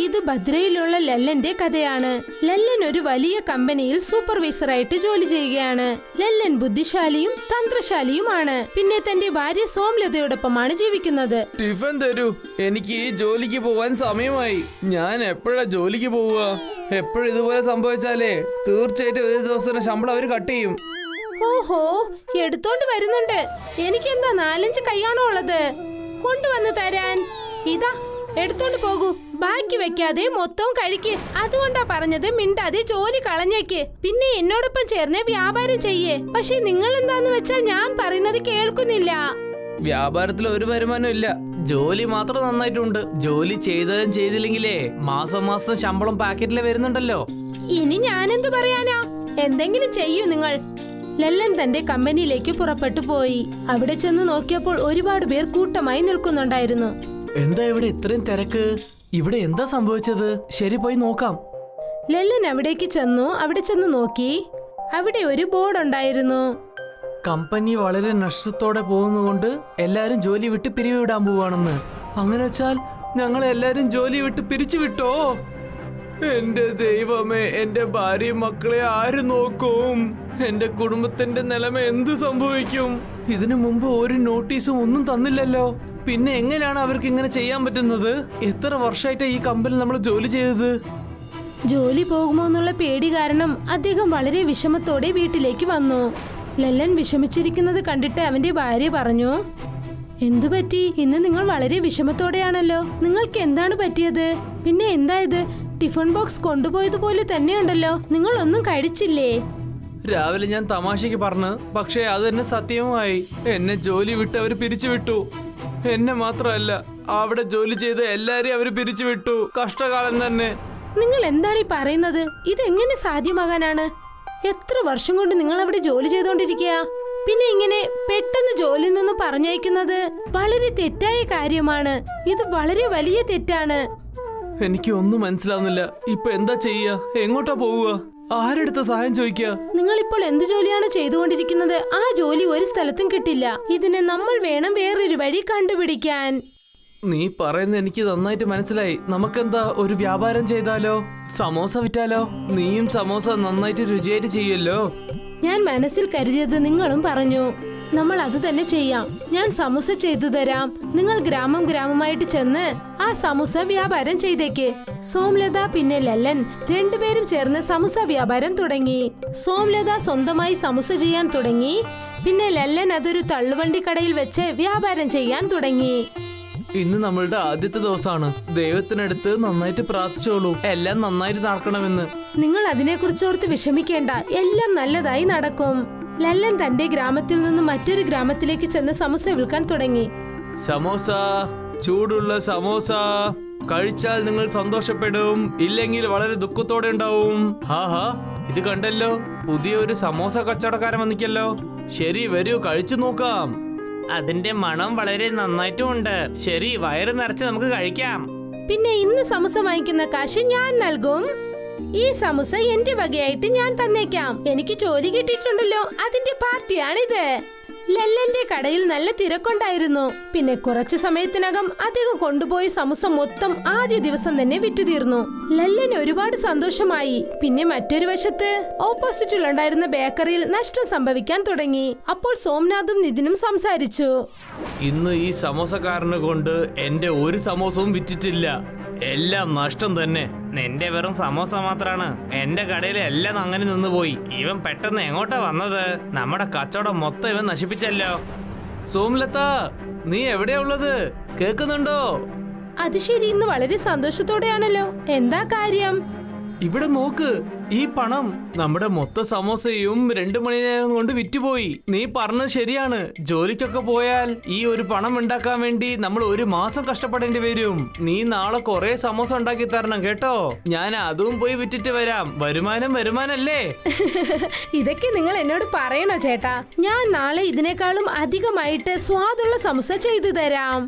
ഇത് ഭദ്രയിലുള്ള ലല്ലന്റെ കഥയാണ്. ലല്ലൻ ഒരു വലിയ കമ്പനിയിൽ സൂപ്പർവൈസറായിട്ട് ജോലി ചെയ്യുകയാണ്. ലല്ലൻ ബുദ്ധിശാലിയും തന്ത്രശാലിയുമാണ്. പിന്നെ തന്റെ ഭാര്യ സോംലതയോടൊപ്പമാണ് ജീവിക്കുന്നത്. ടിഫൻ തരൂ, എനിക്ക് ഈ ജോലിക്ക് പോവാൻ സമയമായി. ഞാൻ എപ്പോഴാ ജോലിക്ക് പോവുക? എപ്പോഴും ഇതുപോലെ സംഭവിച്ചാലേ തീർച്ചയായിട്ടും ഒരു ദിവസം ശമ്പളം അവർ കട്ട് ചെയ്യും. ഓഹോ, എടുത്തോണ്ട് വരുന്നുണ്ട്. എനിക്കെന്താ 4-5 കൈയാണോ ഉള്ളത്? കൊണ്ടുവന്ന് തരാൻ. ഇതാ, എടുത്തോണ്ട് പോകൂ. ബാക്കി വെക്കാതെ മൊത്തവും കഴിക്ക്. അതുകൊണ്ടാ പറഞ്ഞത് മിണ്ടാതെ ജോലി കളഞ്ഞേക്ക്. പിന്നെ എന്നോടൊപ്പം ചേർന്ന് വ്യാപാരം ചെയ്യേ. പക്ഷെ നിങ്ങൾ എന്താന്ന് വെച്ചാൽ ഞാൻ പറയുന്നത് കേൾക്കുന്നില്ല. വ്യാപാരത്തിൽ ഒരു വരുമാനം ഇല്ല, ജോലി മാത്രം നന്നായിട്ടുണ്ട്. ജോലി ചെയ്തതും ചെയ്തില്ലെങ്കിലേ മാസം മാസം ശമ്പളം പാക്കറ്റിൽ വരുന്നുണ്ടല്ലോ. ഇനി ഞാനെന്ത് പറയാനാ? എന്തെങ്കിലും ചെയ്യൂ നിങ്ങൾ. ലല്ലൻ തന്റെ കമ്പനിയിലേക്ക് പുറപ്പെട്ടു പോയി. അവിടെ ചെന്ന് നോക്കിയപ്പോൾ ഒരുപാട് പേർ കൂട്ടമായി നിൽക്കുന്നുണ്ടായിരുന്നു. എന്താ ഇവിടെ ഇത്രയും തിരക്ക്? ഇവിടെ എന്താ സംഭവിച്ചത്? ശരി, പോയി നോക്കാം. ലല്ലൻ അവിടേക്ക് ചെന്നു. അവിടെ ചെന്ന് നോക്കി. അവിടെ ഒരു ബോർഡ് ഉണ്ടായിരുന്നു. കമ്പനി വളരെ നഷ്ടത്തോടെ പോകുന്നതുകൊണ്ട് എല്ലാരും ജോലി വിട്ട് പിരിവിടാൻ പോവാണെന്ന്. അങ്ങനെ വെച്ചാൽ ഞങ്ങൾ എല്ലാരും ജോലി വിട്ട് പിരിച്ചു വിട്ടോ? എന്റെ ദൈവമേ, എന്റെ ഭാര്യയും മക്കളെ ആര് നോക്കും? എന്റെ കുടുംബത്തിന്റെ നിലമ എന്ത് സംഭവിക്കും? ഇതിനു മുമ്പ് ഒരു നോട്ടീസും ഒന്നും തന്നില്ലല്ലോ. പിന്നെ എങ്ങനെയാണ് അവർക്ക് ഇങ്ങനെ ചെയ്യാൻ പറ്റുന്നത്? എത്ര വർഷമായിട്ടാ ഈ കമ്പനി നമ്മൾ ജോലി ചെയ്തത്? ജോലി പോകുമോ എന്നുള്ള പേടി കാരണം അദ്ദേഹം വളരെ വിഷമത്തോടെ വീട്ടിലേക്ക് വന്നു. ലല്ലൻ വിഷമിച്ചിരിക്കുന്നത് കണ്ടിട്ട് അവന്റെ ഭാര്യ പറഞ്ഞു, എന്തു പറ്റി? ഇന്ന് നിങ്ങൾ വളരെ വിഷമത്തോടെയാണല്ലോ. നിങ്ങൾക്ക് എന്താണ് പറ്റിയത്? പിന്നെ എന്തായത്? Tiffin box കൊണ്ടുപോയതുപോലെ തന്നെയുണ്ടല്ലോ. നിങ്ങൾ ഒന്നും കഴിച്ചില്ലേ? രാവിലെ ഞാൻ തമാശക്ക് പറഞ്ഞു, പക്ഷേ അത് തന്നെ സത്യവുമായി. എന്നെ ജോലി വിട്ട് അവർ പിരിച്ചുവിട്ടു. എന്നെ മാത്രമല്ല, അവിടെ ജോലി ചെയ്ത് എല്ലാരെയും അവർ പിരിച്ചുവിട്ടു. കഷ്ടകാലം തന്നെ. നിങ്ങൾ എന്താണ് ഈ പറയുന്നത്? ഇതെങ്ങനെ സാധ്യമാകാനാണ്? എത്ര വർഷം കൊണ്ട് നിങ്ങൾ അവിടെ ജോലി ചെയ്തുകൊണ്ടിരിക്കുക? പിന്നെ ഇങ്ങനെ പെട്ടെന്ന് ജോലിയിൽ നിന്ന് പറഞ്ഞയക്കുന്നത് വളരെ തെറ്റായ കാര്യമാണ്. ഇത് വളരെ വലിയ തെറ്റാണ്. എനിക്ക് ഒന്നും മനസ്സിലാവുന്നില്ല. ഇപ്പൊ എന്താ ചെയ്യാ? എങ്ങോട്ടാ പോവുക? ആരെടുത്ത സഹായം ചോദിക്കുക? നിങ്ങൾ ഇപ്പോൾ എന്ത് ജോലിയാണ് ചെയ്തുകൊണ്ടിരിക്കുന്നത്? ആ ജോലി ഒരു സ്ഥലത്തും കിട്ടില്ല. ഇതിന് നമ്മൾ വേണം വേറൊരു വഴി കണ്ടുപിടിക്കാൻ. നീ പറയുന്നത് എനിക്ക് നന്നായിട്ട് മനസ്സിലായി. നമുക്കെന്താ ഒരു വ്യാപാരം ചെയ്താലോ? സമോസ വിറ്റാലോ? നീയും സമോസ നന്നായിട്ട് രുചിയായിട്ട് ചെയ്യല്ലോ. ഞാൻ മനസ്സിൽ കരുതിയത് നിങ്ങളും പറഞ്ഞു. നമ്മൾ അത് തന്നെ ചെയ്യാം. ഞാൻ സമൂസ ചെയ്തു തരാം. നിങ്ങൾ ഗ്രാമമായിട്ട് ചെന്ന് ആ സമൂസ വ്യാപാരം ചെയ്തേക്ക്. സോംലത പിന്നെ ലല്ലൻ രണ്ടുപേരും ചേർന്ന് സമൂസ വ്യാപാരം തുടങ്ങി. സോംലത സ്വന്തമായി സമൂസ ചെയ്യാൻ തുടങ്ങി. പിന്നെ ലല്ലൻ അതൊരു തള്ളുവണ്ടി കടയിൽ വെച്ച് വ്യാപാരം ചെയ്യാൻ തുടങ്ങി. ഇന്ന് നമ്മളുടെ ആദ്യത്തെ ദിവസമാണ്. ദൈവത്തിനടുത്ത് നന്നായിട്ട് പ്രാർത്ഥിച്ചോളൂ, എല്ലാം നന്നായിട്ട് നടക്കണമെന്ന്. നിങ്ങൾ അതിനെക്കുറിച്ച് ഓർത്ത് വിഷമിക്കേണ്ട. എല്ലാം നല്ലതായി നടക്കും. ലല്ലൻ തന്റെ ഗ്രാമത്തിൽ നിന്ന് മറ്റൊരു ഗ്രാമത്തിലേക്ക് ചെന്ന് സമോസ വിൽക്കാൻ തുടങ്ങി. സമോസ, ചൂടുള്ള സമോസ കഴിച്ചാൽ നിങ്ങൾ സന്തോഷപ്പെടും, ഇല്ലെങ്കിൽ വളരെ ദുഃഖത്തോടെ ഉണ്ടാവും. ഹാഹാ, ഇത് കണ്ടല്ലോ, പുതിയൊരു സമോസ കച്ചവടക്കാരൻ വന്നിക്കല്ലോ. ശരി, വരൂ, കഴിച്ചു നോക്കാം. അതിന്റെ മണം വളരെ നന്നായിട്ടുമുണ്ട്. ശരി, വയറ് നിറച്ച് നമുക്ക് കഴിക്കാം. പിന്നെ ഇന്ന് സമോസ വാങ്ങിക്കുന്ന കാശ് ഞാൻ നൽകും. ഈ സമോസ എന്റെ വകയായിട്ട് ഞാൻ തന്നേക്കാം. എനിക്ക് ജോലി കിട്ടിയിട്ടുണ്ടല്ലോ, അതിന്റെ പാർട്ടിയാണിത്. ലല്ലന്റെ കടയിൽ നല്ല തിരക്കുണ്ടായിരുന്നു. പിന്നെ കുറച്ചു സമയത്തിനകം അദ്ദേഹം കൊണ്ടുപോയ സമോസ മൊത്തം ആദ്യ ദിവസം തന്നെ വിറ്റുതീർന്നു. ലല്ലന് ഒരുപാട് സന്തോഷമായി. പിന്നെ മറ്റൊരു വശത്ത് ഓപ്പോസിറ്റിലുണ്ടായിരുന്ന ബേക്കറിയിൽ നഷ്ടം സംഭവിക്കാൻ തുടങ്ങി. അപ്പോൾ സോംനാഥും നിതിനും സംസാരിച്ചു. ഇന്ന് ഈ സമോസക്കാരനെ കൊണ്ട് എന്റെ ഒരു സമോസവും വിറ്റിട്ടില്ല. എല്ലാം നഷ്ടം തന്നെ. നിന്റെ വെറും സമോസ മാത്രാണ്. എന്റെ കടയിൽ എല്ലാം അങ്ങനെ നിന്നുപോയി. ഇവൻ പെട്ടെന്ന് എങ്ങോട്ടാ വന്നത്? നമ്മുടെ കച്ചവടം മൊത്തം ഇവൻ നശിപ്പിച്ചല്ലോ. സോംലത, നീ എവിടെയാ ഉള്ളത്? കേൾക്കുന്നുണ്ടോ? അത് ശരി, ഇന്ന് വളരെ സന്തോഷത്തോടെയാണല്ലോ. എന്താ കാര്യം? ഇവിടെ നോക്ക്, ഈ പണം നമ്മുടെ മൊത്ത സമോസയും 2 മണി നേരം കൊണ്ട് വിറ്റുപോയി. നീ പറഞ്ഞത് ശരിയാണ്. ജോലിക്കൊക്കെ പോയാൽ ഈ ഒരു പണം ഉണ്ടാക്കാൻ വേണ്ടി നമ്മൾ 1 മാസം കഷ്ടപ്പെടേണ്ടി വരും. നീ നാളെ കുറെ സമോസ ഉണ്ടാക്കി തരണം കേട്ടോ. ഞാൻ അതും പോയി വിറ്റിട്ട് വരാം. വരുമാനല്ലേ? ഇതൊക്കെ നിങ്ങൾ എന്നോട് പറയണോ ചേട്ടാ? ഞാൻ നാളെ ഇതിനേക്കാളും അധികമായിട്ട് സ്വാദുള്ള സമോസ ചെയ്തു തരാം.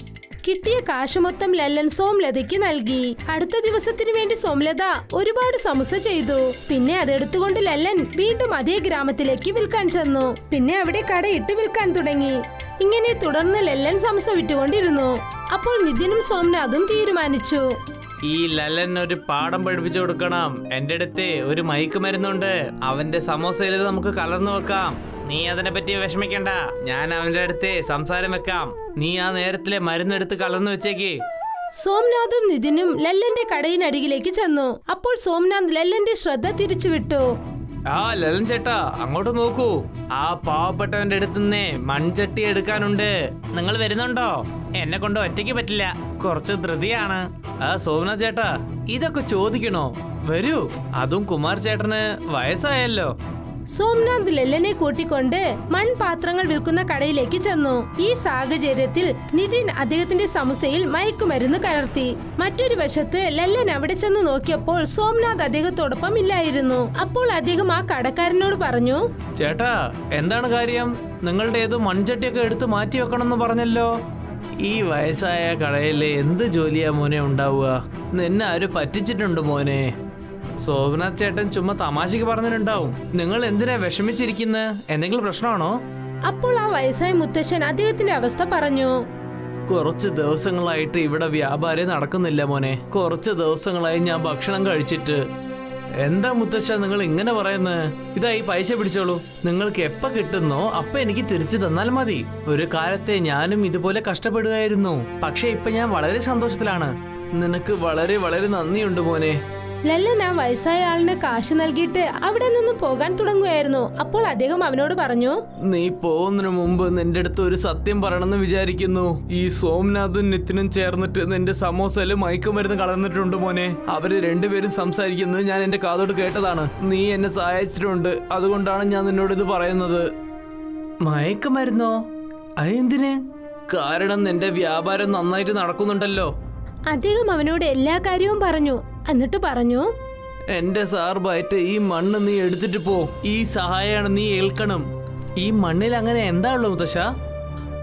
കിട്ടിയ കാശ് മൊത്തം ലല്ലൻ സോംലതയ്ക്ക് നൽകി. അടുത്ത ദിവസത്തിനു വേണ്ടി സോംലത ഒരുപാട് സമോസ ചെയ്തു. പിന്നെ അതെടുത്തുകൊണ്ട് ലല്ലൻ വീണ്ടും അതേ ഗ്രാമത്തിലേക്ക് വിൽക്കാൻ ചെന്നു. പിന്നെ അവിടെ കടയിട്ട് വിൽക്കാൻ തുടങ്ങി. ഇങ്ങനെ തുടർന്ന് ലല്ലൻ സമോസ വിറ്റുകൊണ്ടിരുന്നു. അപ്പോൾ നിതിനും സോംനാഥും തീരുമാനിച്ചു, ഈ ലല്ലൻ ഒരു പാഠം പഠിപ്പിച്ചു കൊടുക്കണം. എന്റെ അടുത്ത് ഒരു മയക്കുമരുന്നുണ്ട്. അവന്റെ സമോസയിൽ ഇത് നമുക്ക് കലർന്നു വെക്കാം. നീ അതിനെ പറ്റി വിഷമിക്കണ്ട. ഞാൻ അവന്റെ അടുത്ത് സംസാരം വെക്കാം. നീ ആ നേരത്തിലെ മരുന്നെടുത്ത് കലർന്നു വെച്ചേക്ക്. സോംനാഥും നിതിനും ലല്ലന്റെ കടയിനരികിലേക്ക് ചെന്നു. അപ്പോൾ സോംനാഥ് ലല്ലന്റെ ശ്രദ്ധ തിരിച്ചുവിട്ടു. ആ ലല്ലൻ ചേട്ടാ, അങ്ങോട്ട് നോക്കൂ. ആ പാവപ്പെട്ടവന്റെ അടുത്ത് നിന്നേ മൺചട്ടി എടുക്കാനുണ്ട്. നിങ്ങൾ വരുന്നുണ്ടോ? എന്നെ കൊണ്ട് ഒറ്റയ്ക്ക് പറ്റില്ല, കുറച്ച് ധൃതിയാണ്. ആ സോമനാഥ് ചേട്ടാ, ഇതൊക്കെ ചോദിക്കണോ? വരൂ. അതും കുമാർ ചേട്ടന് വയസ്സായല്ലോ. സോംനാഥ് ലല്ലനെ കൂട്ടിക്കൊണ്ട് മൺപാത്രങ്ങൾ വിൽക്കുന്ന കടയിലേക്ക് ചെന്നു. ഈ സാഹചര്യത്തിൽ നിതിൻ അദ്ദേഹത്തിന്റെ സമൂസയിൽ മയക്കുമരുന്ന് കലർത്തി. മറ്റൊരു വശത്ത് ലല്ലൻ അവിടെ ചെന്ന് നോക്കിയപ്പോൾ സോംനാഥ് അദ്ദേഹത്തോടൊപ്പം ഇല്ലായിരുന്നു. അപ്പോൾ അദ്ദേഹം ആ കടക്കാരനോട് പറഞ്ഞു, ചേട്ടാ, എന്താണ് കാര്യം? നിങ്ങളുടെ ഏതോ മൺചട്ടിയൊക്കെ എടുത്ത് മാറ്റി വെക്കണമെന്ന് പറഞ്ഞല്ലോ. ഈ വയസ്സായ കടയിൽ എന്ത് ജോലിയാ മോനെ ഉണ്ടാവുക? നിന്നെ ആര് പറ്റിച്ചിട്ടുണ്ട് മോനെ? സോമനാഥ് ചേട്ടൻ ചുമ്മാ തമാശക്ക് പറഞ്ഞിട്ടുണ്ടാവും. നിങ്ങൾ എന്തിനാ വിഷമിച്ചിരിക്കുന്നത്? എന്തെങ്കിലും പ്രശ്നമാണോ? അപ്പോൾ ആ വയസ്സായ മുത്തശ്ശൻ അദ്ദേഹത്തിന്റെ അവസ്ഥ പറഞ്ഞു. കുറച്ച് ദിവസങ്ങളായിട്ട് ഇവിടെ വ്യാപാരം നടക്കുന്നില്ല മോനെ. കുറച്ച് ദിവസങ്ങളായി ഞാൻ ഭക്ഷണം കഴിച്ചിട്ട്. എന്താ മുത്തശ്ശ നിങ്ങൾ ഇങ്ങനെ പറയുന്നത്? ഇതായി പൈസ പിടിച്ചോളൂ. നിങ്ങൾക്ക് എപ്പ കിട്ടുന്നോ അപ്പ എനിക്ക് തിരിച്ചു തന്നാൽ മതി. ഒരു കാലത്തെ ഞാനും ഇതുപോലെ കഷ്ടപ്പെടുകയായിരുന്നു. പക്ഷെ ഇപ്പൊ ഞാൻ വളരെ സന്തോഷത്തിലാണ്. നിനക്ക് വളരെ വളരെ നന്ദിയുണ്ട് മോനെ. ലല്ലൻ ആ വയസ്സായ ആളിന് കാശ് നൽകിയിട്ട് അവിടെ നിന്നും പോകാൻ തുടങ്ങുകയായിരുന്നു. അപ്പോൾ അദ്ദേഹം അവനോട് പറഞ്ഞു, നീ പോകുന്നതിന് മുമ്പ് നിന്റെ അടുത്ത് ഒരു സത്യം പറയണമെന്ന് വിചാരിക്കുന്നു. ഈ സോംനാഥും നിതിനും ചേർന്നിട്ട് നിന്റെ സമോസയില് മയക്കുമരുന്ന് കളഞ്ഞിട്ടുണ്ട് മോനെ. അവര് രണ്ടുപേരും സംസാരിക്കുന്നത് ഞാൻ എന്റെ കാതോട് കേട്ടതാണ്. നീ എന്നെ സഹായിച്ചിട്ടുണ്ട്. അതുകൊണ്ടാണ് ഞാൻ നിന്നോട് ഇത് പറയുന്നത്. മയക്കുമരുന്നോ? അതെന്തിന്? കാരണം നിന്റെ വ്യാപാരം നന്നായിട്ട് നടക്കുന്നുണ്ടല്ലോ. അദ്ദേഹം അവനോട് എല്ലാ കാര്യവും പറഞ്ഞു. എന്നിട്ട് പറഞ്ഞു, എന്റെ സാർബായിട്ട് ഈ മണ്ണ് നീ എടുത്തിട്ട് പോ. ഈ സഹായമാണ് നീ ഏൽക്കണം. ഈ മണ്ണിൽ അങ്ങനെ എന്താ ഉള്ളു മുത്തശ്ശ?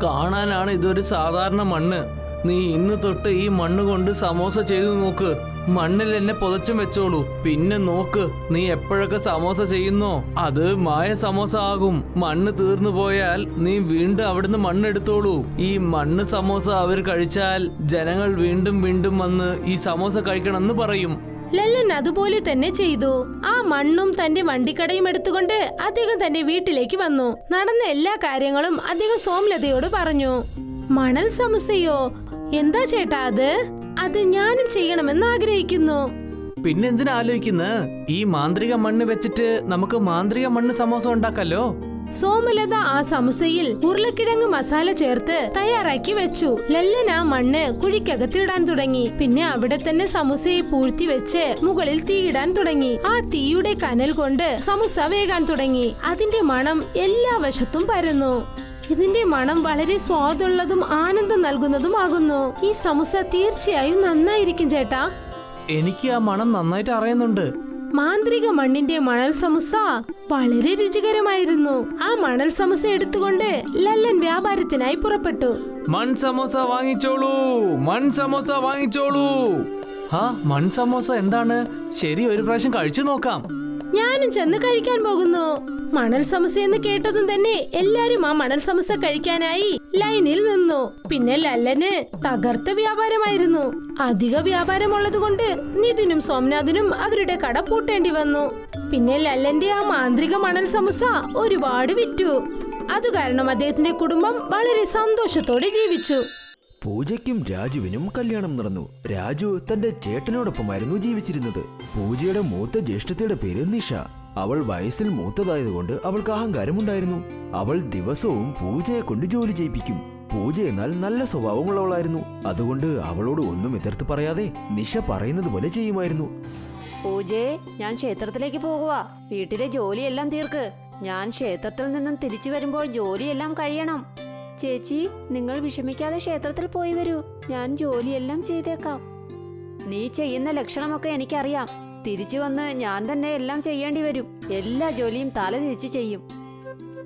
കാണാനാണ് ഇതൊരു സാധാരണ മണ്ണ്. നീ ഇന്ന് തൊട്ട് ഈ മണ്ണ് കൊണ്ട് സമോസ ചെയ്തു നോക്ക്. മണ്ണിൽ എന്നെ പുതച്ചും വെച്ചോളൂ. പിന്നെ നോക്ക്, നീ എപ്പോഴൊക്കെ സമോസ ചെയ്യുന്നോ അത് മായ സമോസ ആകും. മണ്ണ് തീർന്നു പോയാൽ നീ വീണ്ടും അവിടുന്ന് മണ്ണെടുത്തോളൂ. ഈ മണ്ണ് സമോസ അവർ കഴിച്ചാൽ ജനങ്ങൾ വീണ്ടും വീണ്ടും വന്ന് ഈ സമോസ കഴിക്കണമെന്ന് പറയും. ലല്ലൻ അതുപോലെ തന്നെ ചെയ്തു. ആ മണ്ണും തന്റെ വണ്ടിക്കടയും എടുത്തുകൊണ്ട് അദ്ദേഹം തന്റെ വീട്ടിലേക്ക് വന്നു. നടന്ന എല്ലാ കാര്യങ്ങളും അദ്ദേഹം സോംലതയോട് പറഞ്ഞു. മണൽ സമൂസയോ? എന്താ ചേട്ടാ അത്? അത് ഞാനും ചെയ്യണമെന്ന് ആഗ്രഹിക്കുന്നു. പിന്നെന്തിനാ ആലോചിക്കുന്നത്? ഈ മാന്ത്രിക മണ്ണ് വെച്ചിട്ട് നമുക്ക് മാന്ത്രിക മണ്ണ് സമോസ ഉണ്ടാക്കല്ലോ. സോമലത ആ സമൂസയിൽ ഉരുളക്കിഴങ്ങ് മസാല ചേർത്ത് തയ്യാറാക്കി വെച്ചു. ലല്ലൻ ആ മണ്ണ് കുഴിക്കകത്തിടാൻ തുടങ്ങി. പിന്നെ അവിടെ തന്നെ സമൂസയെ പൂഴ്ത്തി വെച്ച് മുകളിൽ തീയിടാൻ തുടങ്ങി. ആ തീയുടെ കനൽ കൊണ്ട് സമൂസ വേകാൻ തുടങ്ങി. അതിന്റെ മണം എല്ലാ വശത്തും പരന്നു. ഇതിന്റെ മണം വളരെ സ്വാദുള്ളതും ആനന്ദം നൽകുന്നതുമാകുന്നു. ഈ സമൂസ തീർച്ചയായും നന്നായിരിക്കും ചേട്ടാ. എനിക്ക് ആ മണം നന്നായിട്ട് അറിയുന്നുണ്ട്. മാന്ത്രിക മണ്ണിന്റെ മണൽ സമൂസ വളരെ രുചികരമായിരുന്നു. ആ മണൽ സമൂസ എടുത്തുകൊണ്ട് ലല്ലൻ വ്യാപാരത്തിനായി പുറപ്പെട്ടു. മൺ സമോസ വാങ്ങിച്ചോളൂ, മൺ സമോസ വാങ്ങിച്ചോളൂ. ആ മൺ സമോസ എന്താണ്? ശരി, ഒരു പ്രാവശ്യം കഴിച്ചു നോക്കാം. ഞാനും ചെന്ന് കഴിക്കാൻ പോകുന്നു. മണൽ സമൂസ എന്ന് കേട്ടതും തന്നെ എല്ലാരും ആ മണൽ സമൂസ കഴിക്കാനായി ലൈനിൽ നിന്നു. പിന്നെ ലല്ലന് തകർത്ത വ്യാപാരമായിരുന്നു. അധിക വ്യാപാരമുള്ളത് കൊണ്ട് നിതിനും സോംനാഥിനും അവരുടെ കട പൂട്ടേണ്ടി വന്നു. പിന്നെ ലല്ലന്റെ ആ മാന്ത്രിക മണൽ സമൂസ ഒരുപാട് വിറ്റു. അത് കാരണം അദ്ദേഹത്തിന്റെ കുടുംബം വളരെ സന്തോഷത്തോടെ ജീവിച്ചു. പൂജയ്ക്കും രാജുവിനും കല്യാണം നടന്നു. രാജു തന്റെ ചേട്ടനോടൊപ്പമായിരുന്നു ജീവിച്ചിരുന്നത്. പൂജയുടെ മൂത്ത ജ്യേഷ്ഠത്തിയുടെ പേര് നിഷ. അവൾ വയസ്സിൽ മൂത്തതായതുകൊണ്ട് അവൾക്ക് അഹങ്കാരമുണ്ടായിരുന്നു. അവൾ ദിവസവും പൂജയെ കൊണ്ട് ജോലി ചെയ്യിപ്പിക്കും. പൂജ എന്നാൽ നല്ല സ്വഭാവമുള്ളവളായിരുന്നു. അതുകൊണ്ട് അവളോട് ഒന്നും എതിർത്ത് പറയാതെ നിഷ പറയുന്നത് പോലെ ചെയ്യുമായിരുന്നു. പൂജയെ, ഞാൻ ക്ഷേത്രത്തിലേക്ക് പോകുക. വീട്ടിലെ ജോലിയെല്ലാം തീർക്ക്. ഞാൻ ക്ഷേത്രത്തിൽ നിന്നും തിരിച്ചു വരുമ്പോൾ ജോലിയെല്ലാം കഴിയണം. ചേച്ചി, നിങ്ങൾ വിഷമിക്കാതെ ക്ഷേത്രത്തിൽ പോയി വരൂ. ഞാൻ ജോലിയെല്ലാം ചെയ്തേക്കാം. നീ ചെയ്യുന്ന ലക്ഷണമൊക്കെ എനിക്കറിയാം. തിരിച്ചു വന്ന് ഞാൻ തന്നെ എല്ലാം ചെയ്യേണ്ടി വരും. എല്ലാ ജോലിയും തല തിരിച്ചു ചെയ്യും.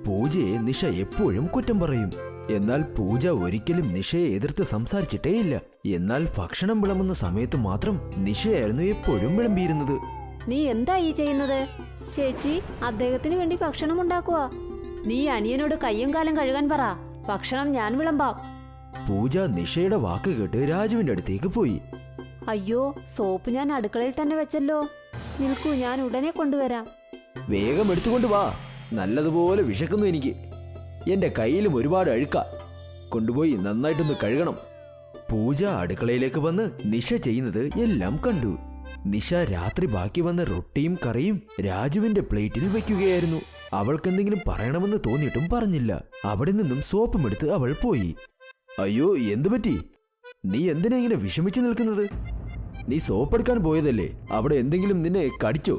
പൂജയെ നിഷ എപ്പോഴും കുറ്റം പറയും. എന്നാൽ പൂജ ഒരിക്കലും നിഷയെ എതിർത്ത് സംസാരിച്ചിട്ടേയില്ല. എന്നാൽ ഭക്ഷണം വിളമ്പുന്ന സമയത്ത് മാത്രം നിഷയായിരുന്നു എപ്പോഴും വിളമ്പിയിരുന്നത്. നീ എന്താ ഈ ചെയ്യുന്നത്? ചേച്ചി, അദ്ദേഹത്തിന് വേണ്ടി ഭക്ഷണം ഉണ്ടാക്കുക. നീ അനിയനോട് കയ്യും കാലം കഴുകാൻ പറ. ഭക്ഷണം ഞാൻ വിളമ്പാം. പൂജ നിഷയുടെ വാക്ക് കേട്ട് രാജുവിന്റെ അടുത്തേക്ക് പോയി. അയ്യോ, സോപ്പ് ഞാൻ അടുക്കളയിൽ തന്നെ വെച്ചല്ലോ. നിൽക്കൂ, ഞാൻ ഉടനെ കൊണ്ടുവരാം. വേഗം എടുത്തുകൊണ്ട് വാ. നല്ലതുപോലെ വിശക്കുന്നു എനിക്ക്. എന്റെ കയ്യിലും ഒരുപാട് അഴുക്ക. കൊണ്ടുപോയി നന്നായിട്ടൊന്ന് കഴുകണം. പൂജ അടുക്കളയിലേക്ക് വന്ന് നിഷ ചെയ്യുന്നത് എല്ലാം കണ്ടു. നിഷ രാത്രി ബാക്കി വന്ന റൊട്ടിയും കറിയും രാജുവിന്റെ പ്ലേറ്റിൽ വെക്കുകയായിരുന്നു. അവൾക്കെന്തെങ്കിലും പറയണമെന്ന് തോന്നിയിട്ടും പറഞ്ഞില്ല. അവിടെ നിന്നും സോപ്പും എടുത്ത് അവൾ പോയി. അയ്യോ, എന്തു പറ്റി? നീ എന്തിനാ ഇങ്ങനെ വിഷമിച്ചു നിൽക്കുന്നത്? നീ സോപ്പെടുക്കാൻ പോയതല്ലേ? അവിടെ എന്തെങ്കിലും നിന്നെ കടിച്ചോ?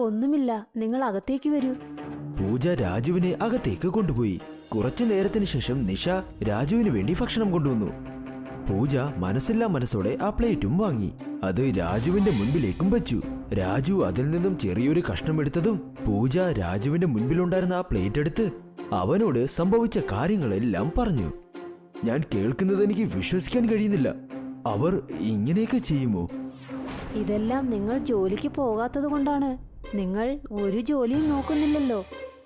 ഒന്നുമില്ല, നിങ്ങൾ അകത്തേക്ക് വരൂ. പൂജ രാജുവിനെ അകത്തേക്ക് കൊണ്ടുപോയി. കുറച്ചു നേരത്തിന് ശേഷം നിഷ രാജുവിന് വേണ്ടി ഭക്ഷണം കൊണ്ടുവന്നു. പൂജ മനസ്സില്ലാ മനസ്സോടെ ആ പ്ലേറ്റും വാങ്ങി. അത് രാജുവിന്റെ മുൻപിലേക്കും വെച്ചു. രാജു അതിൽ നിന്നും ചെറിയൊരു കഷ്ണം എടുത്തതും പൂജ രാജുവിന്റെ മുൻപിലുണ്ടായിരുന്ന ആ പ്ലേറ്റ് എടുത്ത് അവനോട് സംഭവിച്ച കാര്യങ്ങളെല്ലാം പറഞ്ഞു. ഞാൻ കേൾക്കുന്നത് എനിക്ക് വിശ്വസിക്കാൻ കഴിയുന്നില്ല. അവർ ഇങ്ങനെയൊക്കെ ചെയ്യുമോ? ഇതെല്ലാം നിങ്ങൾ ജോലിക്ക് പോകാത്തത് കൊണ്ടാണ്. നിങ്ങൾ ഒരു ജോലിയും നോക്കുന്നില്ലല്ലോ.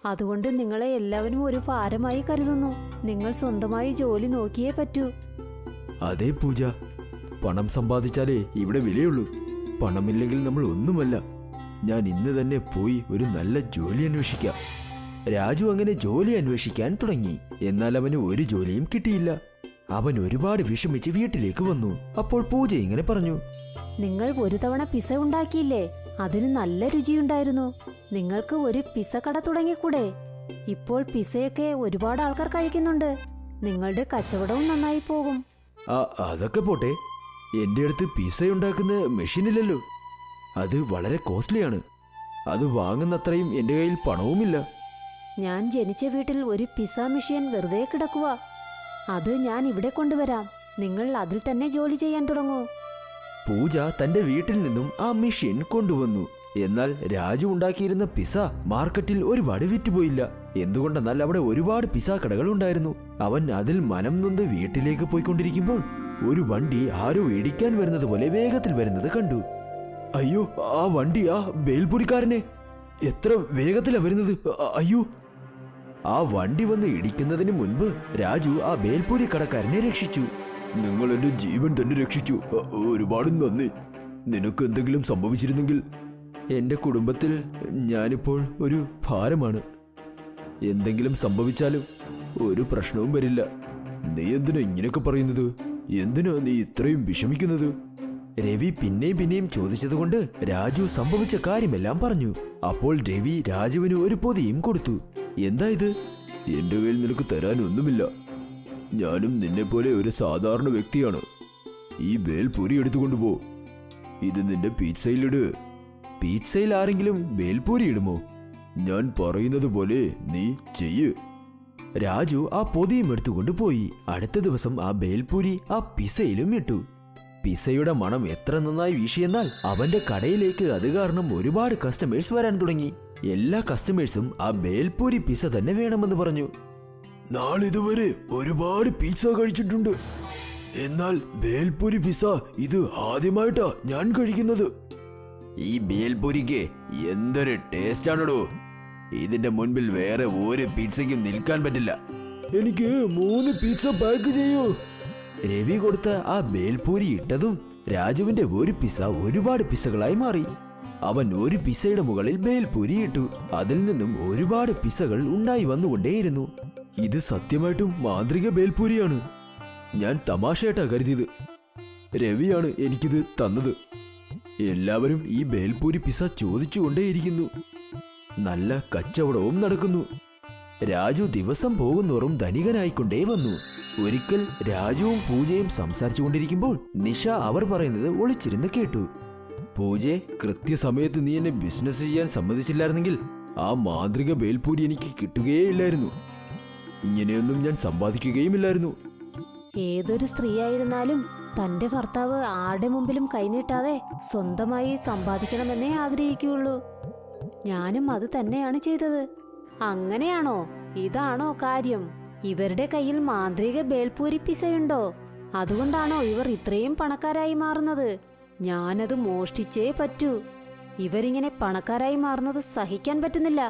അതുകൊണ്ട് നിങ്ങളെ എല്ലാവരും ഒരു ഭാരമായി കരുതുന്നു. നിങ്ങൾ സ്വന്തമായി ജോലി നോക്കിയേ പറ്റൂ. അതേ പൂജ, പണം സമ്പാദിച്ചാലേ ഇവിടെ വിലയുള്ളൂ. പണമില്ലെങ്കിൽ നമ്മൾ ഒന്നുമല്ല. ഞാൻ ഇന്ന് തന്നെ പോയി ഒരു നല്ല ജോലി അന്വേഷിക്കാം. രാജു അങ്ങനെ ജോലി അന്വേഷിക്കാൻ തുടങ്ങി. എന്നാൽ അവന് ഒരു ജോലിയും കിട്ടിയില്ല. അവൻ ഒരുപാട് വിഷമിച്ച് വീട്ടിലേക്ക് വന്നു. അപ്പോൾ പൂജ ഇങ്ങനെ പറഞ്ഞു. നിങ്ങൾ ഒരു തവണ പിസ ഉണ്ടാക്കിയില്ലേ? അതിന് നല്ല രുചിയുണ്ടായിരുന്നു. നിങ്ങൾക്ക് ഒരു പിസ കട തുടങ്ങിക്കൂടെ? ഇപ്പോൾ പിസയൊക്കെ ഒരുപാട് ആൾക്കാർ കഴിക്കുന്നുണ്ട്. നിങ്ങളുടെ കച്ചവടവും നന്നായി പോകും. അതൊക്കെ പോട്ടെ, എന്റെ അടുത്ത് പിസ്സ ഉണ്ടാക്കുന്ന മെഷീനില്ലല്ലോ. അത് വളരെ കോസ്റ്റ്ലിയാണ്. അത് വാങ്ങുന്നത്രയും എന്റെ കയ്യിൽ പണവുമില്ല. ഞാൻ ജനിച്ച വീട്ടിൽ ഒരു പിസ മെഷീൻ വെറുതെ കിടക്കുക. അത് ഞാൻ ഇവിടെ കൊണ്ടുവരാം. നിങ്ങൾ അതിൽ തന്നെ ജോലി ചെയ്യാൻ തുടങ്ങൂ. പൂജ തന്റെ വീട്ടിൽ നിന്നും ആ മെഷീൻ കൊണ്ടുവന്നു. എന്നാൽ രാജു ഉണ്ടാക്കിയിരുന്ന പിസ മാർക്കറ്റിൽ ഒരുപാട് വിറ്റുപോയില്ല. എന്തുകൊണ്ടെന്നാൽ അവിടെ ഒരുപാട് പിസ കടകൾ ഉണ്ടായിരുന്നു. അവൻ അതിൽ മനം നൊന്ത് വീട്ടിലേക്ക് പോയിക്കൊണ്ടിരിക്കുമ്പോൾ ഒരു വണ്ടി ആരോ ഇടിക്കാൻ വരുന്നത് പോലെ വേഗത്തിൽ വരുന്നത് കണ്ടു. അയ്യോ, ആ വണ്ടി ആ ബേൽപുരിക്കാരനെ! എത്ര വേഗത്തിലാ വരുന്നത്! അയ്യോ! ആ വണ്ടി വന്ന് ഇടിക്കുന്നതിന് മുൻപ് രാജു ആ ബേൽപൂരി കടക്കാരനെ രക്ഷിച്ചു. നിങ്ങൾ എന്റെ ജീവൻ തന്നെ രക്ഷിച്ചു. ഒരുപാട് നന്ദി. നിനക്ക് എന്തെങ്കിലും സംഭവിച്ചിരുന്നെങ്കിൽ എന്റെ കുടുംബത്തിൽ ഞാനിപ്പോൾ ഒരു ഭാരമാണ്. എന്തെങ്കിലും സംഭവിച്ചാലും ഒരു പ്രശ്നവും വരില്ല. നീ എന്തിനാ ഇങ്ങനെയൊക്കെ പറയുന്നത്? എന്തിനാ നീ ഇത്രയും വിഷമിക്കുന്നത്? രവി പിന്നെയും ചോദിച്ചതുകൊണ്ട് രാജു സംഭവിച്ച കാര്യമെല്ലാം പറഞ്ഞു. അപ്പോൾ രവി രാജുവിന് ഒരു പൊതിയും കൊടുത്തു. എന്താ ഇത്? എന്റെ കയ്യിൽ നിനക്ക് തരാനൊന്നുമില്ല. ഞാനും നിന്നെ പോലെ ഒരു സാധാരണ വ്യക്തിയാണ്. ഈ ബേൽപൂരി എടുത്തുകൊണ്ടുപോ. ഇത് നിന്റെ പിസ്സയിലിട്. പിസ്സയിൽ ആരെങ്കിലും ബേൽപൂരി ഇടുമോ? ഞാൻ പറയുന്നത് പോലെ നീ ചെയ്യ്. രാജു ആ പൊതിയും എടുത്തുകൊണ്ട് പോയി. അടുത്ത ദിവസം ആ ബേൽപൂരി ആ പിസ്സയിലും ഇട്ടു. പിസ്സയുടെ മണം എത്ര നന്നായി വീശിയെന്നാൽ അവന്റെ കടയിലേക്ക് അത് കാരണം ഒരുപാട് കസ്റ്റമേഴ്സ് വരാൻ തുടങ്ങി. എല്ലാ കസ്റ്റമേഴ്സും ആ ബേൽപൂരി പിസ്സ തന്നെ വേണമെന്ന് പറഞ്ഞു. നാളിതുവരെ ഒരുപാട് പിസ്സ കഴിച്ചിട്ടുണ്ട്. എന്നാൽ ബേൽപൂരി പിസ്സ ഇത് ആദ്യമായിട്ടാ ഞാൻ കഴിക്കുന്നത്. ഈ ബേൽപൂരിക്ക് എന്തൊരു ടേസ്റ്റ് ആണോ! ഇതിന്റെ മുൻപിൽ വേറെ ഒരു പിസ്സയ്ക്കും നിൽക്കാൻ പറ്റില്ല. എനിക്ക് 3 പിസ്സ പാക്ക് ചെയ്യൂ. രവി കൊടുത്ത ആ ബേൽപൂരി ഇട്ടതും രാജുവിന്റെ ഒരു പിസ്സ ഒരുപാട് പിസ്സകളായി മാറി. അവൻ ഒരു പിസ്സയുടെ മുകളിൽ ബേൽപൂരി ഇട്ടു. അതിൽ നിന്നും ഒരുപാട് പിസ്സകൾ ഉണ്ടായി വന്നുകൊണ്ടേയിരുന്നു. ഇത് സത്യമായിട്ടും മാന്ത്രിക ബേൽപൂരിയാണ്. ഞാൻ തമാശയായിട്ടാ കരുതിയത്. രവിയാണ് എനിക്കിത് തന്നത്. എല്ലാവരും ഈ ബേൽപൂരി പിസ്സ ചോദിച്ചുകൊണ്ടേയിരിക്കുന്നു. നല്ല കച്ചവടവും നടക്കുന്നു. രാജു ദിവസം പോകുന്നോറും ധനികനായിക്കൊണ്ടേ വന്നു. ഒരിക്കൽ രാജുവും പൂജയും സംസാരിച്ചു കൊണ്ടിരിക്കുമ്പോൾ നിഷ അവർ പറയുന്നത് ഒളിച്ചിരുന്ന് കേട്ടു. പൂജെ, കൃത്യസമയത്ത് നീ എന്നെ ബിസിനസ് ചെയ്യാൻ സമ്മതിച്ചില്ലായിരുന്നെങ്കിൽ ആ മാന്ത്രിക ബേൽപൂരി എനിക്ക് കിട്ടുകയേയില്ലായിരുന്നു. ഇങ്ങനെയൊന്നും ഞാൻ സമ്പാദിക്കുകയുമില്ലായിരുന്നു. ഏതൊരു സ്ത്രീയായിരുന്നാലും തന്റെ ഭർത്താവ് ആരുടെ മുമ്പിലും കൈനീട്ടാതെ സ്വന്തമായി സമ്പാദിക്കണമെന്നേ ആഗ്രഹിക്കുകയുള്ളൂ. ഞാനും അത് തന്നെയാണ് ചെയ്തത്. അങ്ങനെയാണോ? ഇതാണോ കാര്യം? ഇവരുടെ കയ്യിൽ മാന്ത്രിക ബേൽപൂരി പിസയുണ്ടോ? അതുകൊണ്ടാണോ ഇവർ ഇത്രയും പണക്കാരായി മാറുന്നത്? ഞാനത് മോഷ്ടിച്ചേ പറ്റൂ. ഇവരിങ്ങനെ പണക്കാരായി മാറുന്നത് സഹിക്കാൻ പറ്റുന്നില്ല.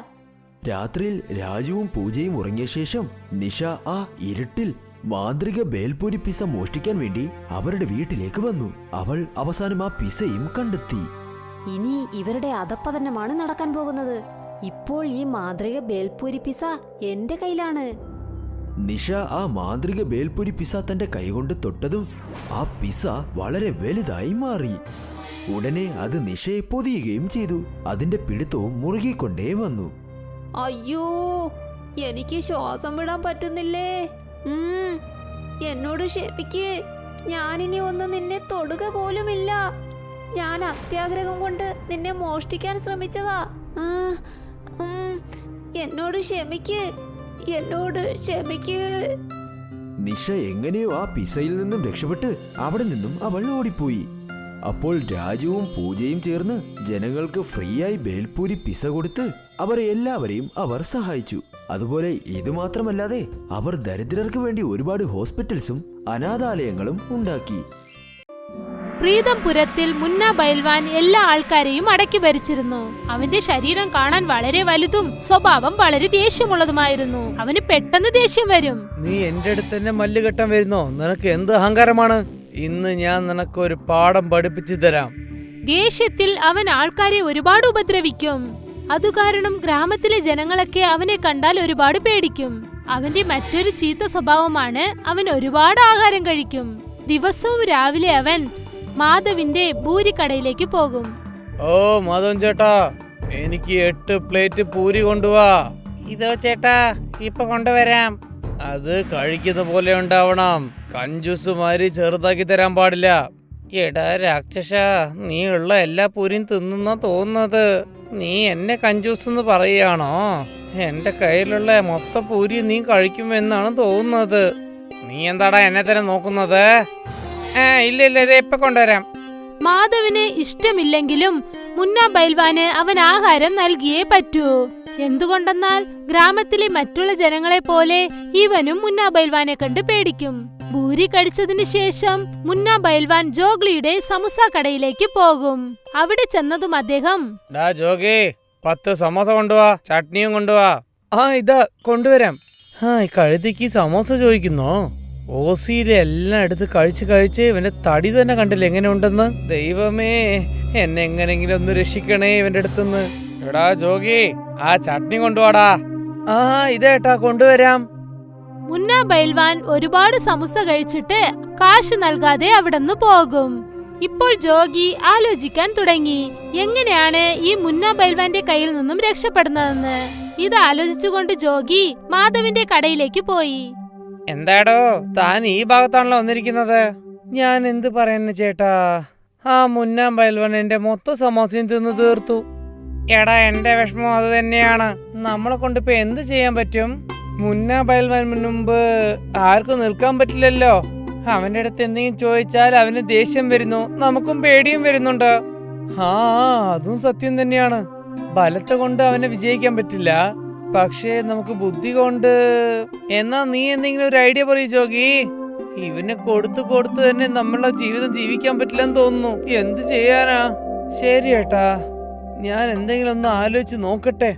രാത്രിയിൽ രാജുവും പൂജയും ഉറങ്ങിയ ശേഷം നിഷ ആ ഇരുട്ടിൽ മാന്ത്രിക ബേൽപൂരി പിസ്സ മോഷ്ടിക്കാൻ വേണ്ടി അവരുടെ വീട്ടിലേക്ക് വന്നു. അവൾ അവസാനം ആ പിസ്സയും കണ്ടെത്തി. ഇനി ഇവരുടെ അധപ്പതനമാണ് നടക്കാൻ പോകുന്നത്. ഇപ്പോൾ ഈ മാന്ത്രിക ബേൽപൂരി പിസ്സ എന്റെ കയ്യിലാണ്. നിഷ ആ മാന്ത്രിക ബേൽപൂരി പിസ്സ തന്റെ കൈകൊണ്ട് തൊട്ടതും ആ പിസ്സ വളരെ വലുതായി മാറി. ഉടനെ അത് നിഷയെ പൊതിയുകയും ചെയ്തു. അതിന്റെ പിടുത്തവും മുറുകിക്കൊണ്ടേ വന്നു. അയ്യോ, എനിക്ക് ശ്വാസം വിടാൻ പറ്റുന്നില്ലേ. എന്നോട് ക്ഷമിക്ക്. ഞാനിനി ഒന്നും നിന്നെ തൊടുക പോലുമില്ല. ഞാൻ അത്യാഗ്രഹം കൊണ്ട് നിന്നെ മോഷ്ടിക്കാൻ ശ്രമിച്ചതാ. എന്നോട് ക്ഷമിക്ക്, എന്നോട് ക്ഷമിക്ക്. നിഷ എങ്ങനെയോ ആ പിസ്സയിൽ നിന്നും രക്ഷപ്പെട്ട് അവിടെ നിന്നും അവൾ ഓടിപ്പോയി. അപ്പോൾ രാജുവും പൂജയും ചേർന്ന് ജനങ്ങൾക്ക് ഫ്രീ ആയി ബേൽപൂരി പിസ്സ കൊടുത്ത് അവരെ എല്ലാവരെയും അവർ സഹായിച്ചു. അതുപോലെ ഇതുമാത്രമല്ലാതെ അവർ ദരിദ്രർക്ക് വേണ്ടി ഒരുപാട് ഹോസ്പിറ്റൽസും അനാഥാലയങ്ങളും ഉണ്ടാക്കി. പ്രീതംപുരത്തിൽ മുന്ന ബൈൽവാൻ എല്ലാ ആൾക്കാരെയും അടക്കി ഭരിച്ചിരുന്നു. അവന്റെ ശരീരം കാണാൻ വളരെ വലുതും സ്വഭാവം വളരെ ദേഷ്യമുള്ളതുമായിരുന്നു. അവന് പെട്ടെന്ന് ദേഷ്യം വരും. നീ എന്റെ അടുത്ത് തന്നെ മല്ല് കെട്ടാൻ വരുന്നോ? നിനക്ക് എന്ത് അഹങ്കാരമാണ്? ഇന്ന് ഞാൻ നിനക്ക് ഒരു പാഠം പഠിപ്പിച്ചു തരാം. ദേഷ്യത്തിൽ അവൻ ആൾക്കാരെ ഒരുപാട് ഉപദ്രവിക്കും. അതുകാരണം ഗ്രാമത്തിലെ ജനങ്ങളൊക്കെ അവനെ കണ്ടാൽ ഒരുപാട് പേടിക്കും. അവന്റെ മറ്റൊരു ചീത്ത സ്വഭാവമാണ് അവൻ ഒരുപാട് ആഹാരം കഴിക്കും. ദിവസവും രാവിലെ അവൻ മാധവിന്റെ പൂരിക്കടയിലേക്ക് പോകും. ഓ മാധവൻ ചേട്ടാ, എനിക്ക് 8 പ്ലേറ്റ് പൂരി കൊണ്ടുവാ. ഇതോ ചേട്ടാ, ഇപ്പൊ കൊണ്ടുവരാം. അത് കഴിക്കുന്ന പോലെ ഉണ്ടാവണം. കഞ്ചൂസുമാരി ചെറുതാക്കി തരാൻ പാടില്ല. എടാ രാക്ഷസ, നീ ഉള്ള എല്ലാ പൂരിയും തിന്നുന്ന തോന്നുന്നത്. നീ എന്നെ കഞ്ചൂസ് എന്ന് പറയുകയാണോ? എന്റെ കയ്യിലുള്ള മൊത്തം പൂരി നീ കഴിക്കുമെന്നാണ് തോന്നുന്നത്. നീ എന്താടാ എന്നെ തന്നെ നോക്കുന്നത്? ഇല്ല ഇത് ഇപ്പൊ കൊണ്ടുവരാം. മാധവിന് ഇഷ്ടമില്ലെങ്കിലും മുന്ന ബൈൽവാന് അവൻ ആഹാരം നൽകിയേ പറ്റൂ. എന്തുകൊണ്ടെന്നാൽ ഗ്രാമത്തിലെ മറ്റുള്ള ജനങ്ങളെ പോലെ ഇവനും മുന്ന ബൈൽവാനെ കണ്ട് പേടിക്കും. പൂരി കഴിച്ചതിന് ശേഷം മുന്ന ബൈൽവാൻ ജോഗ്ലിയുടെ സമോസ കടയിലേക്ക് പോകും. അവിടെ ചെന്നതും അദ്ദേഹം, ജോഗി 10 സമോസ കൊണ്ടുവാ, ചട്നിയും കൊണ്ടുവാ. ഇതാ കൊണ്ടുവരാം. ഈ കഴുതിക്ക് സമോസ ചോദിക്കുന്നോ? ഓസിയിലെ എല്ലാം എടുത്ത് കഴിച്ച് ഇവന്റെ തടി തന്നെ കണ്ടില്ല എങ്ങനെ ഉണ്ടെന്ന്. ദൈവമേ, എന്നെ എങ്ങനെങ്കിലും ഒന്ന് രക്ഷിക്കണേ ഇവന്റെ അടുത്തുനിന്ന്. എടാ ജോഗി, ആ ചട്നി കൊണ്ടുവാടാ. ഇതേട്ടാ കൊണ്ടുവരാം. മുന്ന ബൈൽവാൻ ഒരുപാട് സമോസ കഴിച്ചിട്ട് കാശ് നൽകാതെ അവിടുന്ന് പോകും. ഇപ്പോൾ ജോഗി ആലോചിക്കാൻ തുടങ്ങി എങ്ങനെയാണ് ഈ മുന്ന ബൈൽവാന്റെ കയ്യിൽ നിന്നും രക്ഷപ്പെടുന്നതെന്ന്. ഇത് ആലോചിച്ചുകൊണ്ട് ജോഗി മാധവിന്റെ കടയിലേക്ക് പോയി. എന്താടോ, താൻ ഈ ഭാഗത്താണല്ലോ വന്നിരിക്കുന്നത്? ഞാൻ എന്ത് പറയുന്നു ചേട്ടാ, ആ മുന്ന ബൈൽവാൻ എന്റെ മൊത്തം സമോസയും തിന്നു തീർത്തു. എടാ, എന്റെ വിഷമം അത് തന്നെയാണ്. നമ്മളെ കൊണ്ടിപ്പോ എന്ത് ചെയ്യാൻ പറ്റും? മുന്ന ബൈൽവാൻ മുൻപ് ആർക്കും നിൽക്കാൻ പറ്റില്ലല്ലോ. അവന്റെ അടുത്ത് എന്തെങ്കിലും ചോദിച്ചാൽ അവന് ദേഷ്യം വരുന്നു, നമുക്കും പേടിയും വരുന്നുണ്ട്. അതും സത്യം തന്നെയാണ്. ബലത്തെ കൊണ്ട് അവനെ വിജയിക്കാൻ പറ്റില്ല, പക്ഷേ നമുക്ക് ബുദ്ധി കൊണ്ട്. എന്നാ നീ എന്തെങ്കിലും ഒരു ഐഡിയ പറയൂ ജോഗി. ഇവനെ കൊടുത്തു തന്നെ നമ്മളുടെ ജീവിതം ജീവിക്കാൻ പറ്റില്ലെന്ന് തോന്നുന്നു. എന്ത് ചെയ്യാനാ? ശരി ഏട്ടാ, ഞാൻ എന്തെങ്കിലും ഒന്ന് ആലോചിച്ച് നോക്കട്ടെ.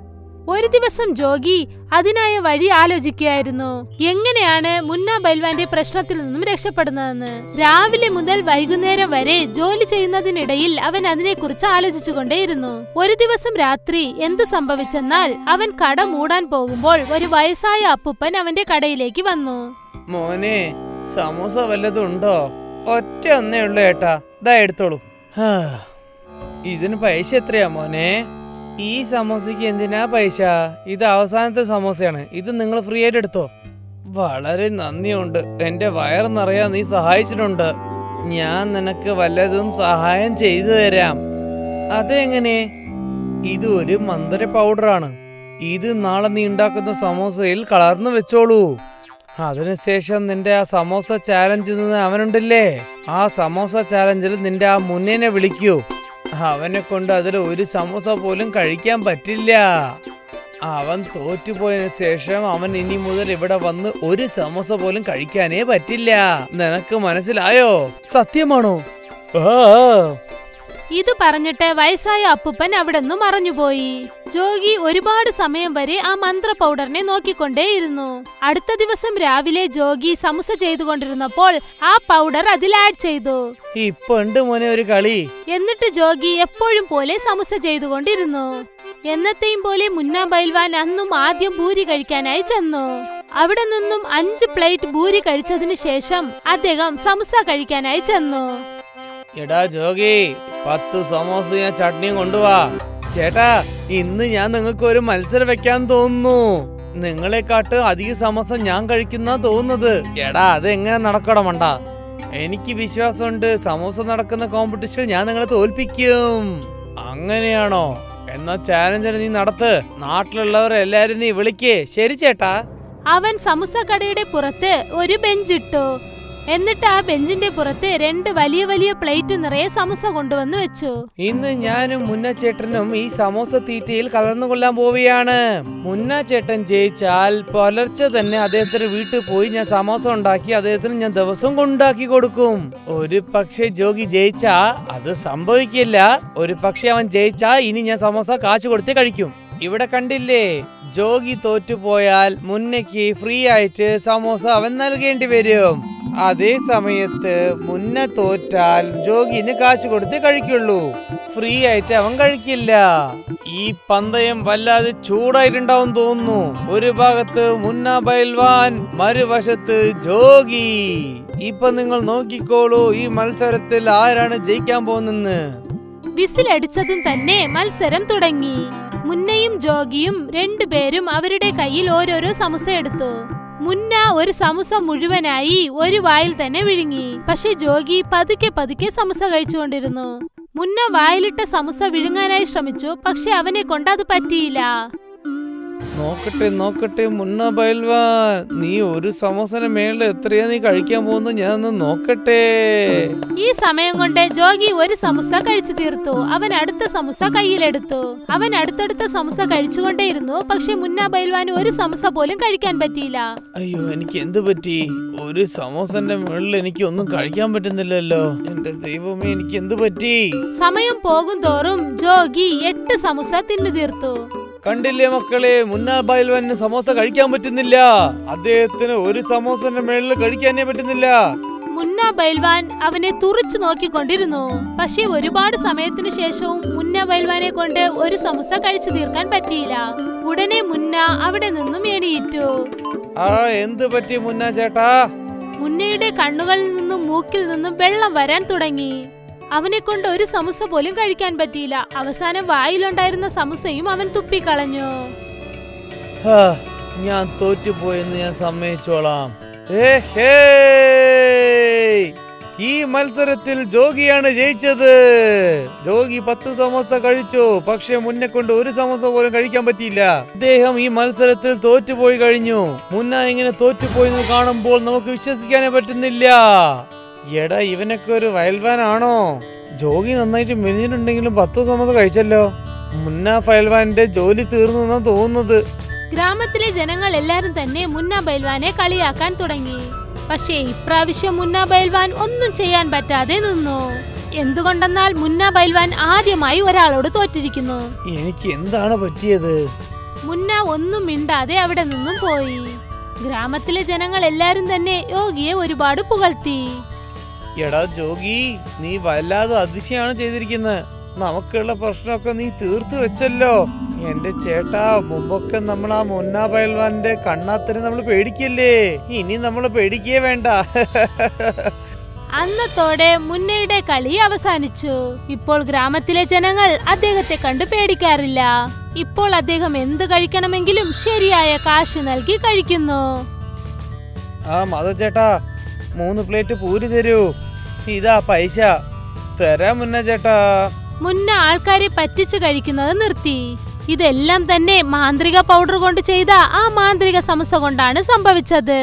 ഒരു ദിവസം ജോഗി അതിനായ വഴി ആലോചിക്കുകയായിരുന്നു. എങ്ങനെയാണ് മുന്ന ബൈൽവാന്റെ പ്രശ്നത്തിൽ നിന്നും രക്ഷപ്പെടുന്നതെന്ന്. രാവിലെ മുതൽ വൈകുന്നേരം വരെ ജോലി ചെയ്യുന്നതിനിടയിൽ അവൻ അതിനെക്കുറിച്ച് ആലോചിച്ചുകൊണ്ടേയിരുന്നു. ഒരു ദിവസം രാത്രി എന്തു സംഭവിച്ചെന്നാൽ, അവൻ കട മൂടാൻ പോകുമ്പോൾ ഒരു വയസ്സായ അപ്പൂപ്പൻ അവന്റെ കടയിലേക്ക് വന്നു. മോനെ, സമോസ വല്ലതും ഉണ്ടോ? ഒറ്റ ഒന്നേ ഉള്ളൂ ഏട്ടാ, ദാ എടുത്തോളൂ. ഇതിന് പൈസ എത്രയാ മോനെ? ഈ സമോസയ്ക്ക് എന്തിനാ പൈസ? ഇത് അവസാനത്തെ സമോസയാണ്. ഇത് നിങ്ങൾ ഫ്രീ ആയിട്ട് എടുത്തോ. വളരെ നന്ദിയുണ്ട്, എന്റെ വയറ് നിറയാൻ നീ സഹായിച്ചിട്ടുണ്ട്. ഞാൻ നിനക്ക് വല്ലതും സഹായം ചെയ്തു തരാം. അതെങ്ങനെ? ഇത് ഒരു മന്ദര പൗഡറാണ്. ഇത് നാളെ നീ ഉണ്ടാക്കുന്ന സമോസയിൽ കളർന്നു വെച്ചോളൂ. അതിനുശേഷം നിന്റെ ആ സമോസ ചാലഞ്ചിൽ നിന്ന് അവനുണ്ടല്ലേ, ആ സമോസ ചാലഞ്ചിൽ നിന്റെ ആ മുന്നേനെ വിളിക്കൂ. അവനെ കൊണ്ട് അതിൽ ഒരു സമോസ പോലും കഴിക്കാൻ പറ്റില്ല. അവൻ തോറ്റുപോയതിനു ശേഷം അവൻ ഇനി മുതൽ ഇവിടെ വന്ന് ഒരു സമോസ പോലും കഴിക്കാനേ പറ്റില്ല. നിനക്ക് മനസ്സിലായോ? സത്യമാണോ? ഇത് പറഞ്ഞിട്ട് വയസ്സായ അപ്പൂപ്പൻ അവിടെ നിന്ന് മറഞ്ഞുപോയി. ജോഗി ഒരുപാട് സമയം വരെ ആ മന്ത്ര പൗഡറിനെ നോക്കിക്കൊണ്ടേയിരുന്നു. അടുത്ത ദിവസം രാവിലെ ജോഗി സമൂസ ചെയ്തുകൊണ്ടിരുന്നപ്പോൾ ആ പൗഡർ അതിൽ ആഡ് ചെയ്തു. ഇപ്പൊ ഉണ്ട് മോനെ ഒരു കളി. എന്നിട്ട് ജോഗി എപ്പോഴും പോലെ സമൂസ ചെയ്തുകൊണ്ടിരുന്നു. എന്നത്തെയും പോലെ മുന്ന ബൈൽവാൻ അന്നും ആദ്യം ഭൂരി കഴിക്കാനായി ചെന്നു. അവിടെ നിന്നും 5 പ്ലേറ്റ് ഭൂരി കഴിച്ചതിന് ശേഷം അദ്ദേഹം സമൂസ കഴിക്കാനായി ചെന്നു. എടാ ജോഗി, 10 സമോസ ഞാൻ ചട്നിയും കൊണ്ടുവാ. ചേട്ടാ, ഇന്ന് ഞാൻ നിങ്ങൾക്ക് ഒരു മത്സരം വെക്കാൻ തോന്നുന്നു. നിങ്ങളെക്കാട്ട് അധിക സമോസ ഞാൻ കഴിക്കുന്ന തോന്നുന്നത്. എടാ, അതെങ്ങനെ നടക്കട മണ്ട. എനിക്ക് വിശ്വാസമുണ്ട്, സമോസ നടക്കുന്ന കോമ്പറ്റീഷൻ ഞാൻ നിങ്ങളെ തോൽപ്പിക്കും. അങ്ങനെയാണോ? എന്നാ ചാലഞ്ചിന് നീ നടത്ത്. നാട്ടിലുള്ളവർ എല്ലാരും നീ വിളിക്കേ. ശരി ചേട്ടാ. അവൻ സമൂസ കടയുടെ പുറത്ത് ഒരു ബെഞ്ചിട്ടു. എന്നിട്ട് ആ ബെഞ്ചിന്റെ പുറത്ത് 2 വലിയ വലിയ പ്ലേറ്റ് നിറയെ സമൂസ കൊണ്ടുവന്ന് വെച്ചു. ഇന്ന് ഞാനും മുന്നച്ചേട്ടനും ഈ സമോസ തീറ്റയിൽ കലർന്നുകൊള്ളാൻ പോവുകയാണ്. മുന്നച്ചേട്ടൻ ജയിച്ചാൽ പുലർച്ചെ തന്നെ അദ്ദേഹത്തിന്റെ വീട്ടിൽ പോയി ഞാൻ സമോസ ഉണ്ടാക്കി അദ്ദേഹത്തിന് ഞാൻ ദിവസം കൊണ്ടാക്കി കൊടുക്കും. ഒരു പക്ഷേ ജോഗി ജയിച്ചാ അത് സംഭവിക്കില്ല. ഒരു പക്ഷേ അവൻ ജയിച്ചാ ഇനി ഞാൻ സമോസ കാശ് കൊടുത്തേ കഴിക്കും. ഇവിടെ കണ്ടില്ലേ, ജോഗി തോറ്റുപോയാൽ മുന്നയ്ക്ക് ഫ്രീ ആയിട്ട് സമോസ അവൻ നൽകേണ്ടി വരും. അതേ സമയത്ത് മുന്ന തോറ്റാൽ ജോഗിന് കാശ് കൊടുത്തേ കഴിക്കുള്ളൂ. ഫ്രീ ആയിട്ട് അവൻ കഴിക്കില്ല. ഈ പന്തയം വല്ലാതെ ചൂടായിട്ടുണ്ടാവും തോന്നുന്നു. ഒരു ഭാഗത്ത് മുന്ന ബൈൽവാൻ, മറുവശത്ത് ജോഗി. ഇപ്പൊ നിങ്ങൾ നോക്കിക്കോളൂ, ഈ മത്സരത്തിൽ ആരാണ് ജയിക്കാൻ പോകുന്നെന്ന്. വിസിലടിച്ചതും തന്നെ മത്സരം തുടങ്ങി. മുന്നയും ജോഗിയും 2 പേരും അവരുടെ കയ്യിൽ ഓരോരോ സമൂസ എടുത്തു. മുന്ന ഒരു സമൂസ മുഴുവനായി ഒരു വായിൽ തന്നെ വിഴുങ്ങി. പക്ഷെ ജോഗി പതുക്കെ പതുക്കെ സമൂസ കഴിച്ചുകൊണ്ടിരുന്നു. മുന്ന വായിലിട്ട സമൂസ വിഴുങ്ങാനായി ശ്രമിച്ചു. പക്ഷെ അവനെ കൊണ്ട് അത് പറ്റിയില്ല. നോക്കട്ടെ നോക്കട്ടെ മുന്ന ബൈൽവാൻ, നീ ഒരു സമോസന് മേളിൽ എത്രയാ നീ കഴിക്കാൻ പോകുന്നു? ഞാനൊന്ന് നോക്കട്ടെ. ഈ സമയം കൊണ്ട് ജോഗി ഒരു സമൂസ കഴിച്ചു തീർത്തു. അവൻ അടുത്ത സമൂസ കയ്യിലെടുത്തു. അവൻ അടുത്തടുത്ത സമൂസ കഴിച്ചുകൊണ്ടേയിരുന്നു. പക്ഷെ മുന്ന ബൈൽവാന് ഒരു സമൂസ പോലും കഴിക്കാൻ പറ്റിയില്ല. അയ്യോ, എനിക്ക് എന്ത് പറ്റി? ഒരു സമോസന്റെ മുകളിൽ എനിക്ക് ഒന്നും കഴിക്കാൻ പറ്റുന്നില്ലല്ലോ. എന്റെ ദൈവമേ, എനിക്ക് എന്ത് പറ്റി? സമയം പോകും തോറും ജോഗി 8 സമൂസ തിന്നു തീർത്തു. കണ്ടില്ലേ മക്കളെ, മുന്ന ബൈൽവാന് സമോസ കഴിക്കാൻ പറ്റുന്നില്ല. അദ്ദേഹത്തിന് ഒരു സമോസന്റെ മേളിൽ കഴിക്കാനേ പറ്റുന്നില്ല. മുന്ന ബൈൽവാൻ അവനെ തുറിച്ചു നോക്കിക്കൊണ്ടിരുന്നു. പക്ഷെ ഒരുപാട് സമയത്തിന് ശേഷവും മുന്ന ബൈൽവാനെ കൊണ്ട് ഒരു സമൂസ കഴിച്ചു തീർക്കാൻ പറ്റിയില്ല. ഉടനെ മുന്ന അവിടെ നിന്നും എണീറ്റു. എന്ത് പറ്റി മുന്ന ചേട്ടാ? മുന്നയുടെ കണ്ണുകളിൽ നിന്നും മൂക്കിൽ നിന്നും വെള്ളം വരാൻ തുടങ്ങി. അവനെ കൊണ്ട് ഒരു സമൂസ പോലും കഴിക്കാൻ പറ്റിയില്ല. അവസാനം വായിലുണ്ടായിരുന്ന സമൂസയും അവൻ തുപ്പിക്കളഞ്ഞു. ഞാൻ തോറ്റുപോയെന്ന് ഞാൻ സമ്മതിച്ചോളാം. ഈ മത്സരത്തിൽ ജോഗിയാണ് ജയിച്ചത്. ജോഗി 10 സമോസ കഴിച്ചു. പക്ഷെ മുന്നെ കൊണ്ട് ഒരു സമോസ പോലും കഴിക്കാൻ പറ്റിയില്ല. അദ്ദേഹം ഈ മത്സരത്തിൽ തോറ്റുപോയി കഴിഞ്ഞു. മുന്ന ഇങ്ങനെ തോറ്റുപോയെന്ന് കാണുമ്പോൾ നമുക്ക് വിശ്വസിക്കാനേ പറ്റുന്നില്ല. എടാ, ഇവനൊക്കെ ഒരു വയൽവാനാണോ? ജോഗി നന്നായിട്ട് മെലിഞ്ഞിട്ടുണ്ടെങ്കിലും 10 സമോസ കഴിച്ചല്ലോ. മുന്ന ഫയൽവാന്റെ ജോലി തീർന്നു എന്നാ തോന്നുന്നത്. ഗ്രാമത്തിലെ ജനങ്ങൾ എല്ലാരും തന്നെ മുന്ന ബൈൽവാനെ കളിയാക്കാൻ തുടങ്ങി. പക്ഷേ ഇപ്രാവശ്യം മുന്ന ബൈൽവാൻ ഒന്നും ചെയ്യാൻ പറ്റാതെ നിന്നു. എന്തുകൊണ്ടെന്നാൽ മുന്ന ബൈൽവാൻ ആദ്യമായി ഒരാളോട് തോറ്റിരിക്കുന്നു. എനിക്ക് എന്താണ് പറ്റിയത്? മുന്ന ഒന്നും മിണ്ടാതെ അവിടെ നിന്നും പോയി. ഗ്രാമത്തിലെ ജനങ്ങൾ എല്ലാരും തന്നെ യോഗിയെ ഒരുപാട് പുകഴ്ത്തി. എടാ ജോഗി, നീ വല്ലാതെ അതിശയാണ് ചെയ്തിരിക്കുന്നത്. നമുക്കുള്ള പ്രശ്നമൊക്കെ നീ തീർത്തു വെച്ചല്ലോ. എന്റെ ചേട്ടാ, മുമ്പൊക്കെ നമ്മൾ ആ മുന്ന പയൽവാന്റെ കണ്ണാത്തിന് നമ്മൾ പേടിക്കല്ലേ? ഇനി നമ്മൾ പേടിക്കേ വേണ്ട. അന്നത്തോടെ മുന്നയുടെ കളി അവസാനിച്ചു. ഇപ്പോൾ ഗ്രാമത്തിലെ ജനങ്ങൾ അദ്ദേഹത്തെ കണ്ട് പേടിക്കാറില്ല. ഇപ്പോൾ അദ്ദേഹം എന്ത് കഴിക്കണമെങ്കിലും ശരിയായ കാശ് നൽകി കഴിക്കുന്നു. ചേട്ടാ, 3 പ്ലേറ്റ് പൂരി തരൂ. ഇതാ പൈസ. തരാം മുന്ന ചേട്ടാ. മുന്ന ആൾക്കാരെ പറ്റിച്ചു കഴിക്കുന്നത് നിർത്തി. ഇതെല്ലാം തന്നെ മാന്ത്രിക പൗഡർ കൊണ്ട് ചെയ്ത ആ മാന്ത്രിക സമൂസ കൊണ്ടാണ് സംഭവിച്ചത്.